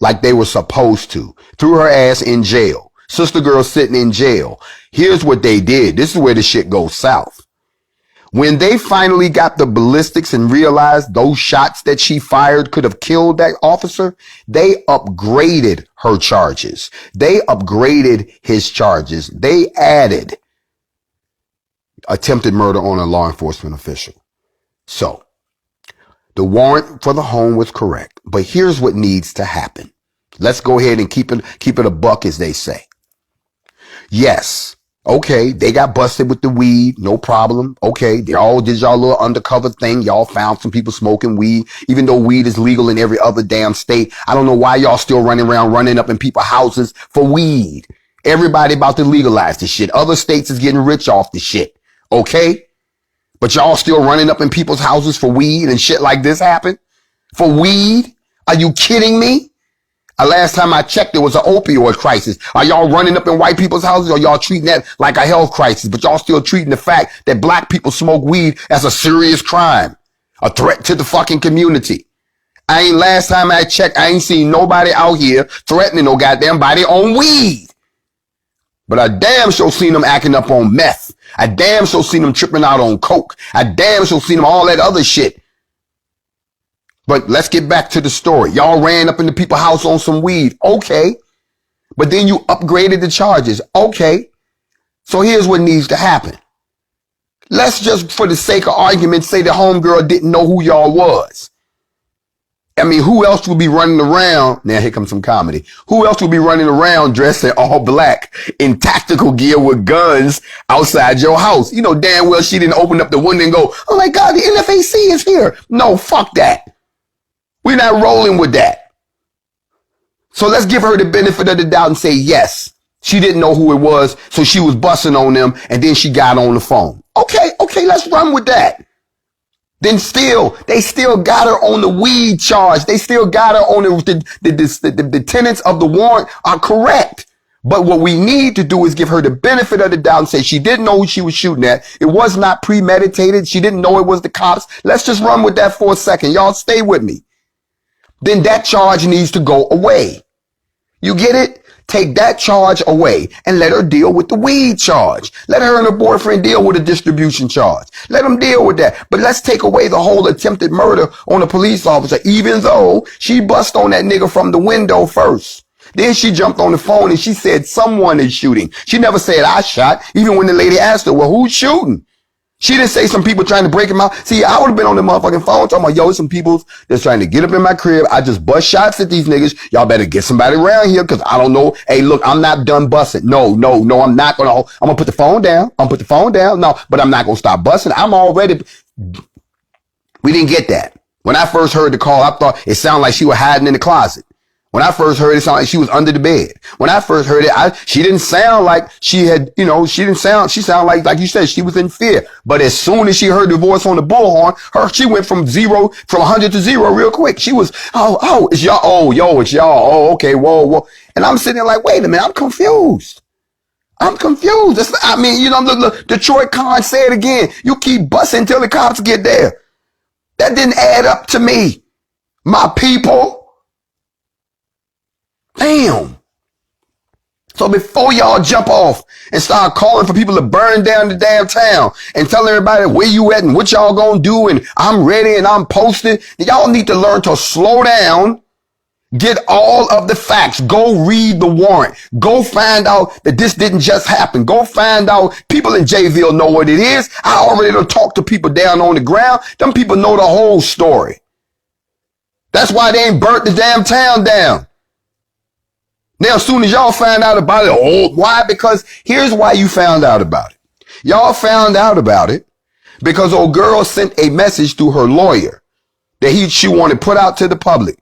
like they were supposed to. Threw her ass in jail. Sister girl sitting in jail. Here's what they did. This is where the shit goes south. When they finally got the ballistics and realized those shots that she fired could have killed that officer, they upgraded her charges. They upgraded his charges. They added attempted murder on a law enforcement official. So the warrant for the home was correct, but here's what needs to happen. Let's go ahead and keep it a buck, as they say. Yes. Okay. They got busted with the weed. No problem. Okay. They all did y'all little undercover thing. Y'all found some people smoking weed, even though weed is legal in every other damn state. I don't know why y'all still running up in people's houses for weed. Everybody about to legalize this shit. Other states is getting rich off this shit. Okay. But y'all still running up in people's houses for weed and shit like this happen? For weed? Are you kidding me? Last time I checked, there was an opioid crisis. Are y'all running up in white people's houses, or y'all treating that like a health crisis? But y'all still treating the fact that black people smoke weed as a serious crime, a threat to the fucking community. Last time I checked, I ain't seen nobody out here threatening no goddamn body on weed. But I damn sure seen them acting up on meth. I damn sure seen them tripping out on coke. I damn sure seen them all that other shit. But let's get back to the story. Y'all ran up into people's house on some weed. Okay. But then you upgraded the charges. Okay. So here's what needs to happen. Let's just, for the sake of argument, say the homegirl didn't know who y'all was. I mean, who else would be running around? Now here comes some comedy. Who else would be running around dressed in all black in tactical gear with guns outside your house? You know damn well she didn't open up the window and go, oh my God, the NFAC is here. No, fuck that. We're not rolling with that. So let's give her the benefit of the doubt and say, yes, she didn't know who it was, so she was busting on them, and then she got on the phone. Okay, let's run with that. Then they still got her on the weed charge. They still got her on the tenets of the warrant are correct. But what we need to do is give her the benefit of the doubt and say she didn't know who she was shooting at. It was not premeditated. She didn't know it was the cops. Let's just run with that for a second. Y'all stay with me. Then that charge needs to go away. You get it? Take that charge away and let her deal with the weed charge. Let her and her boyfriend deal with a distribution charge. Let them deal with that. But let's take away the whole attempted murder on a police officer, even though she bust on that nigga from the window first. Then she jumped on the phone and she said someone is shooting. She never said I shot, even when the lady asked her, well, who's shooting? She didn't say some people trying to break him out. See, I would have been on the motherfucking phone talking about, yo, some people that's trying to get up in my crib. I just bust shots at these niggas. Y'all better get somebody around here, because I don't know. Hey, look, I'm not done busting. No, I'm not going to. I'm going to put the phone down. No, but I'm not going to stop busting. We didn't get that. When I first heard the call, I thought it sounded like she was hiding in the closet. When I first heard it, it sounded like she was under the bed. When I first heard it, she didn't sound like she had, she sounded like you said, she was in fear. But as soon as she heard the voice on the bullhorn, she went from 100 to 0 real quick. She was, it's y'all. It's y'all. Oh, okay. Whoa. And I'm sitting there like, wait a minute, I'm confused. Look, Detroit Khan said again, you keep busting until the cops get there. That didn't add up to me. My people. Damn. So before y'all jump off and start calling for people to burn down the damn town and telling everybody where you at and what y'all gonna do and I'm ready and I'm posted, y'all need to learn to slow down, get all of the facts, go read the warrant, go find out that this didn't just happen, go find out people in Jayville know what it is. I already done talked to people down on the ground. Them people know the whole story. That's why they ain't burnt the damn town down. Now, as soon as y'all find out about it, oh, why? Because here's why you found out about it. Y'all found out about it because old girl sent a message to her lawyer that she wanted put out to the public,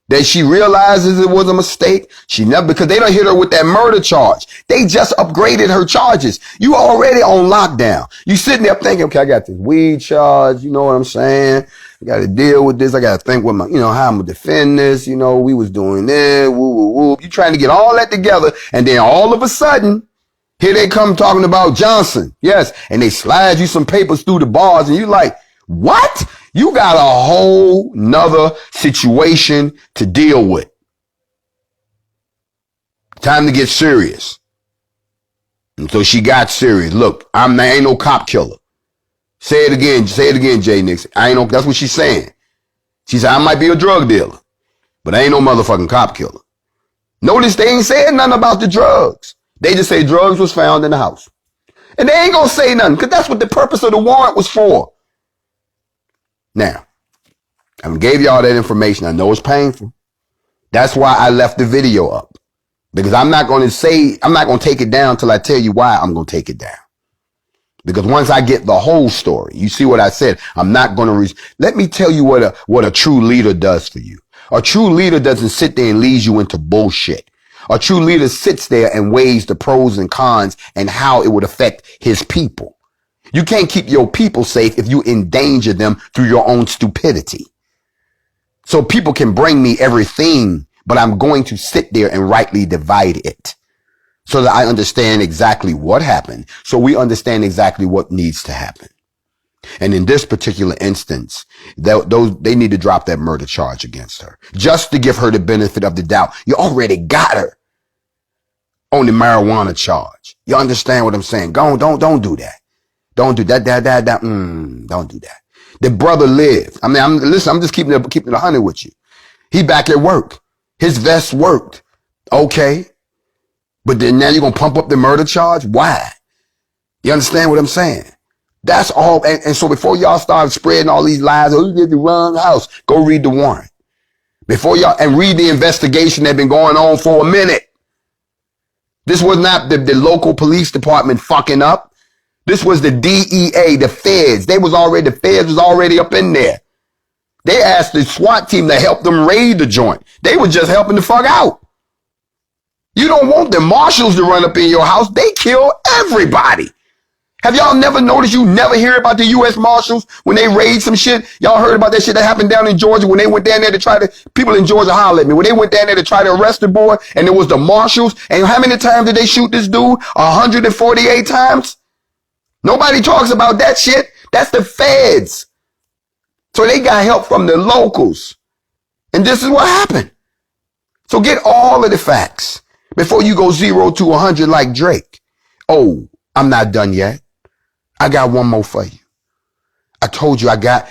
that she realizes it was a mistake. She never, because they done hit her with that murder charge. They just upgraded her charges. You already on lockdown. You sitting there thinking, okay, I got this weed charge. You know what I'm saying? I got to deal with this. I got to think with my, how I'm going to defend this. We was doing this. Woo, woo, woo. You trying to get all that together. And then all of a sudden, here they come talking about Johnson. Yes. And they slide you some papers through the bars and you like, what? You got a whole nother situation to deal with. Time to get serious. And so she got serious. Look, I ain't no cop killer. Say it again, Jay Nixon. That's what she's saying. She said, I might be a drug dealer, but I ain't no motherfucking cop killer. Notice they ain't saying nothing about the drugs. They just say drugs was found in the house. And they ain't gonna say nothing, because that's what the purpose of the warrant was for. Now, I gave y'all that information. I know it's painful. That's why I left the video up, because I'm not going to take it down till I tell you why I'm going to take it down. Because once I get the whole story, you see what I said, I'm not going to, let me tell you what a true leader does for you. A true leader doesn't sit there and leads you into bullshit. A true leader sits there and weighs the pros and cons and how it would affect his people. You can't keep your people safe if you endanger them through your own stupidity. So people can bring me everything, but I'm going to sit there and rightly divide it so that I understand exactly what happened. So we understand exactly what needs to happen. And in this particular instance, they need to drop that murder charge against her just to give her the benefit of the doubt. You already got her on the marijuana charge. You understand what I'm saying? Don't do that. Don't do that. Don't do that. The brother lived. I mean, I'm just keeping it 100 with you. He back at work. His vest worked. Okay. But then now you're going to pump up the murder charge? Why? You understand what I'm saying? That's all. And so before y'all start spreading all these lies, oh, you did the wrong house, go read the warrant. Before y'all, and read the investigation that's been going on for a minute. This was not the local police department fucking up. This was the DEA, the feds. The feds was already up in there. They asked the SWAT team to help them raid the joint. They were just helping the fuck out. You don't want the marshals to run up in your house. They kill everybody. Have y'all never noticed, you never hear about the U.S. Marshals when they raid some shit? Y'all heard about that shit that happened down in Georgia when they went down there to try to, people in Georgia holler at me, when they went down there to try to arrest the boy, and it was the Marshals, and how many times did they shoot this dude? 148 times? Nobody talks about that shit. That's the feds. So they got help from the locals. And this is what happened. So get all of the facts before you go 0 to 100 like Drake. Oh, I'm not done yet. I got one more for you. I told you I got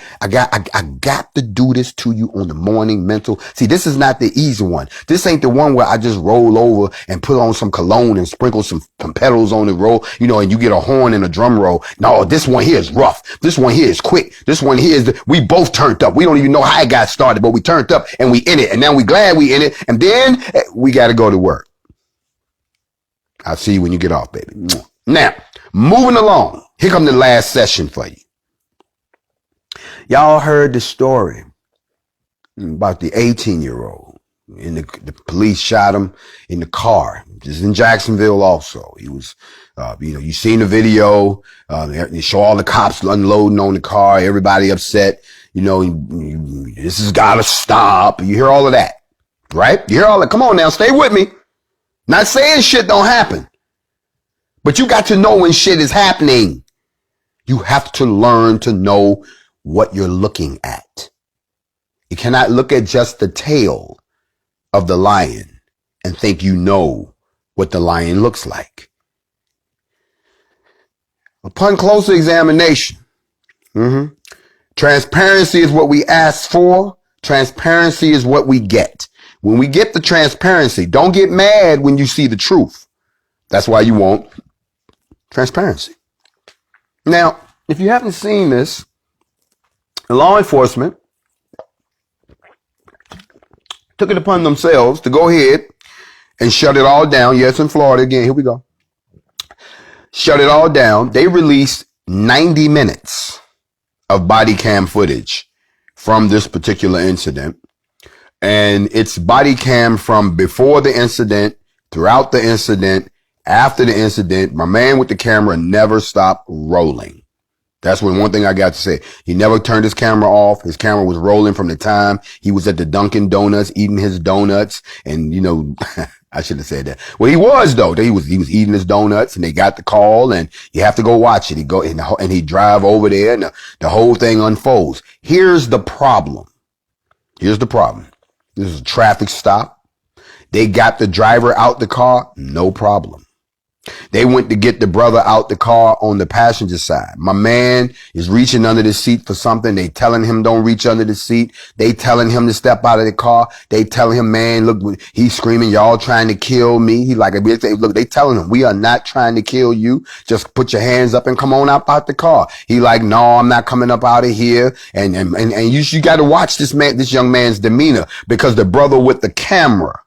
to do this to you on the morning mental. See, this is not the easy one. This ain't the one where I just roll over and put on some cologne and sprinkle some petals on the roll, and you get a horn and a drum roll. No, this one here is rough. This one here is quick. This one here is, we both turned up. We don't even know how it got started, but we turned up and we in it. And now we glad we in it. And then we got to go to work. I'll see you when you get off, baby. Now, moving along. Here come the last session for you. Y'all heard the story about the 18-year-old. And the police shot him in the car. This is in Jacksonville also. He was, you seen the video. They show all the cops unloading on the car. Everybody upset. This has got to stop. You hear all of that, right? You hear all that. Come on now, stay with me. Not saying shit don't happen. But you got to know when shit is happening. You have to learn to know what you're looking at. You cannot look at just the tail of the lion and think you know what the lion looks like. Upon closer examination, transparency is what we ask for. Transparency is what we get. When we get the transparency, don't get mad when you see the truth. That's why you want transparency. Now, if you haven't seen this, law enforcement took it upon themselves to go ahead and shut it all down. Yes, in Florida again. Here we go. Shut it all down. They released 90 minutes of body cam footage from this particular incident. And it's body cam from before the incident, throughout the incident, after the incident. My man with the camera never stopped rolling. That's one thing I got to say. He never turned his camera off. His camera was rolling from the time he was at the Dunkin' Donuts eating his donuts. And, you know, I should have said that. Well, he was though. He was eating his donuts and they got the call and you have to go watch it. He go and he drive over there and the whole thing unfolds. Here's the problem. This is a traffic stop. They got the driver out the car. No problem. They went to get the brother out the car on the passenger side. My man is reaching under the seat for something. They telling him don't reach under the seat. They telling him to step out of the car. They telling him, man, look, he's screaming, y'all trying to kill me. He like, look, they telling him, we are not trying to kill you. Just put your hands up and come on up out the car. He like, no, I'm not coming up out of here. And you got to watch this young man's demeanor because the brother with the camera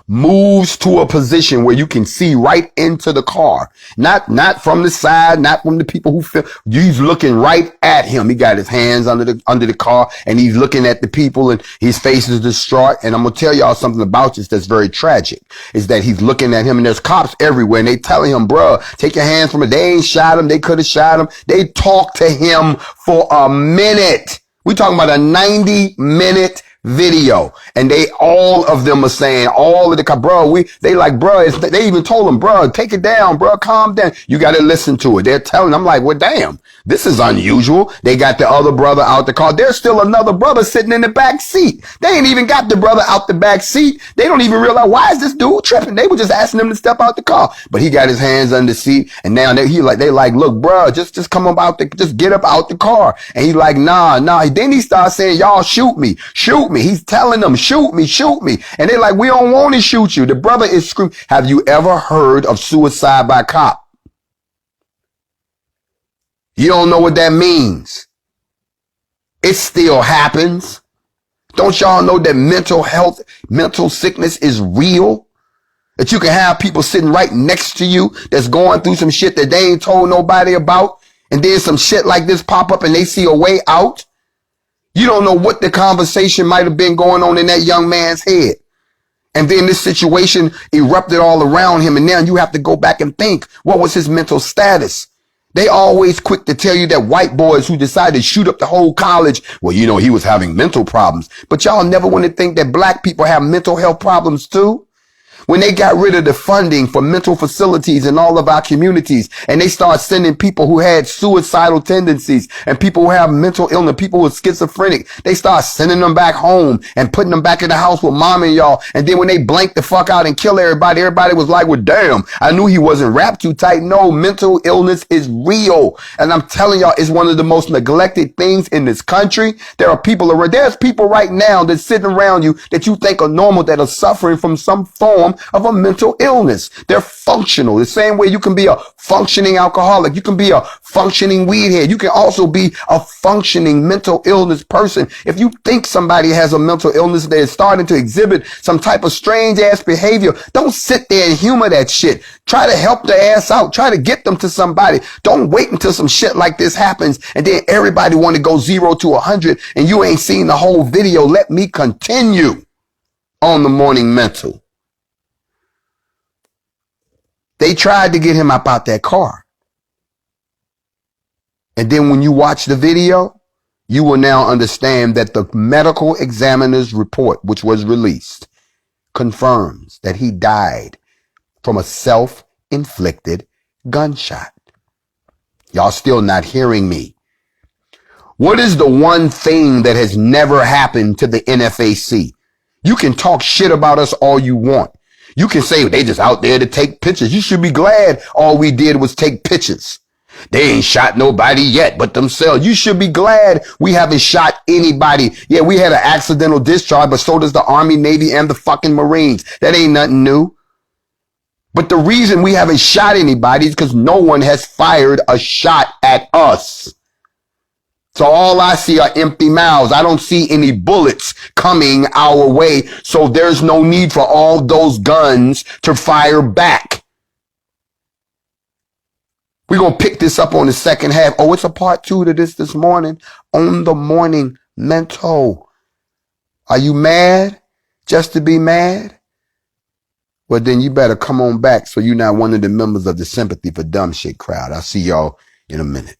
moves to a position where you can see right into the car. Not from the side, not from the people who feel. He's looking right at him. He got his hands under the car and he's looking at the people and his face is distraught. And I'm going to tell y'all something about this that's very tragic is that he's looking at him and there's cops everywhere and they telling him, bruh, take your hands from it. They ain't shot him. They could have shot him. They talked to him for a minute. We talking about a 90-minute video, and all of them are saying, all of the bro, they even told him, bro, take it down, bro, calm down. You got to listen to it. They're telling, I'm like, well, damn, this is unusual. They got the other brother out the car. There's still another brother sitting in the back seat. They ain't even got the brother out the back seat. They don't even realize why is this dude tripping. They were just asking him to step out the car, but he got his hands under the seat, and now they like, look, bro, just come about just get up out the car. And he's like, nah. Then he starts saying, y'all shoot me. He's telling them, shoot me. And they're like, we don't want to shoot you. The brother is screaming. Have you ever heard of suicide by cop? You don't know what that means. It still happens. Don't y'all know that mental sickness is real? That you can have people sitting right next to you that's going through some shit that they ain't told nobody about. And then some shit like this pop up and they see a way out. You don't know what the conversation might have been going on in that young man's head. And then this situation erupted all around him. And now you have to go back and think, what was his mental status? They always quick to tell you that white boys who decided to shoot up the whole college, well, you know, he was having mental problems. But y'all never want to think that black people have mental health problems too. When they got rid of the funding for mental facilities in all of our communities and they start sending people who had suicidal tendencies and people who have mental illness, people who are schizophrenic, they start sending them back home and putting them back in the house with mom and y'all. And then when they blank the fuck out and kill everybody was like, well, damn, I knew he wasn't wrapped too tight. No, mental illness is real. And I'm telling y'all, it's one of the most neglected things in this country. There's people right now that's sitting around you that you think are normal that are suffering from some form of a mental illness. They're functional. The same way you can be a functioning alcoholic. You can be a functioning weed head. You can also be a functioning mental illness person. If you think somebody has a mental illness that is starting to exhibit some type of strange ass behavior, don't sit there and humor that shit. Try to help their ass out. Try to get them to somebody. Don't wait until some shit like this happens and then everybody want to go 0 to 100 and you ain't seen the whole video. Let me continue on the morning mental. They tried to get him up out that car. And then when you watch the video, you will now understand that the medical examiner's report, which was released, confirms that he died from a self-inflicted gunshot. Y'all still not hearing me. What is the one thing that has never happened to the NFAC? You can talk shit about us all you want. You can say they just out there to take pictures. You should be glad all we did was take pictures. They ain't shot nobody yet but themselves. You should be glad we haven't shot anybody. Yeah, we had an accidental discharge, but so does the Army, Navy, and the fucking Marines. That ain't nothing new. But the reason we haven't shot anybody is because no one has fired a shot at us. So all I see are empty mouths. I don't see any bullets coming our way. So there's no need for all those guns to fire back. We're going to pick this up on the second half. Oh, it's a part 2 to this morning on the Morning Mental. Are you mad just to be mad? Well, then you better come on back so you're not one of the members of the Sympathy for Dumb Shit crowd. I'll see y'all in a minute.